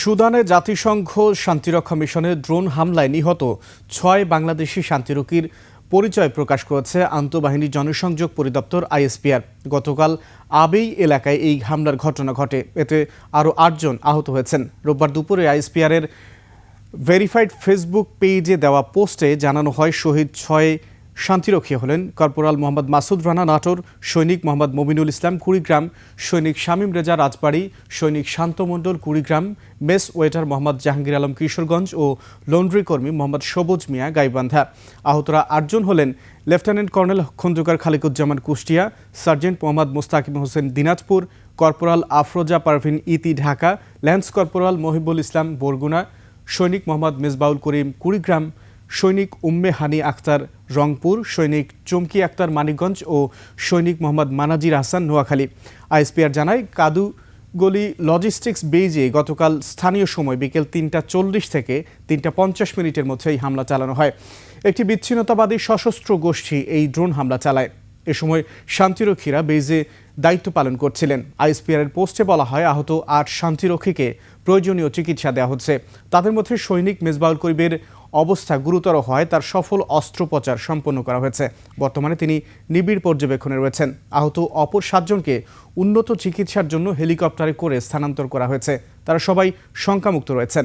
সুদানে জাতিসংঘ শান্তিরক্ষা মিশনের ড্রোন হামলায় নিহত ৬ বাংলাদেশি শান্তিরক্ষীর পরিচয় প্রকাশ করেছে আন্তঃবাহিনী জনসংযোগ পরিদপ্তর আইএসপিআর। গতকাল আবেই এলাকায় এই হামলার ঘটনা ঘটে, এতে আরও ৮ জন আহত হয়েছেন। রোববার দুপুরে আইএসপিআর-এর ভেরিফাইড ফেসবুক পেজে দেওয়া পোস্টে জানানো হয়, শহীদ ৬ শান্তিরক্ষী হলেন কর্পোরাল মোহাম্মদ মাসুদ রানা নাটোর, সৈনিক মোহাম্মদ মমিনুল ইসলাম কুড়িগ্রাম, সৈনিক শামীম রেজা রাজবাড়ী, সৈনিক শান্ত মণ্ডল কুড়িগ্রাম, মেস ওয়েটার মোহাম্মদ জাহাঙ্গীর আলম কিশোরগঞ্জ ও লন্ড্রি কর্মী মোহাম্মদ সবুজ মিয়া গাইবান্ধা। আহতরা ৮ জন হলেন lieutenant colonel Khandaker Khaliquzzaman Kushtia, sergeant Mohammad Mustakim Hossain Dinajpur, corporal Afroza Parvin Iti Dhaka, lance corporal Mohibul Islam Barguna, সৈনিক মোহাম্মদ মেজবাউল করিম কুড়িগ্রাম, সৈনিক উম্মে হানি আক্তার রংপুর, সৈনিক চমকি আক্তার মানিকগঞ্জ ও সৈনিক মোহাম্মদ মানাজির হাসান নোয়াখালী। আইএসপিআর জানায়, কাদুগলি লজিস্টিক্স বেইজে গতকাল স্থানীয় সময় বিকেল ৩টা ৪০ থেকে ৩টা ৫০ মিনিটের মধ্যে এই হামলা চালানো হয়। একটি বিচ্ছিন্নতাবাদী সশস্ত্র গোষ্ঠী এই ড্রোন হামলা চালায়। এ সময় শান্তিরক্ষীরা বেইজে দায়িত্ব পালন করছিলেন। আইএসপিআর-এর পোস্টে বলা হয়, আহত ৮ শান্তিরক্ষীকে প্রয়োজনীয় চিকিৎসা দেওয়া হচ্ছে। তাদের মধ্যে সৈনিক মেজবাউল করিমের অবস্থা গুরুতর হয় তার সফল অস্ত্রোপচার সম্পন্ন করা হয়েছে। বর্তমানে তিনি নিবিড় পর্যবেক্ষণে রয়েছেন। আহত অপর ৭ জনকে উন্নত চিকিৎসার জন্য হেলিকপ্টারে করে স্থানান্তর করা হয়েছে। তারা সবাই শঙ্কামুক্ত রয়েছেন।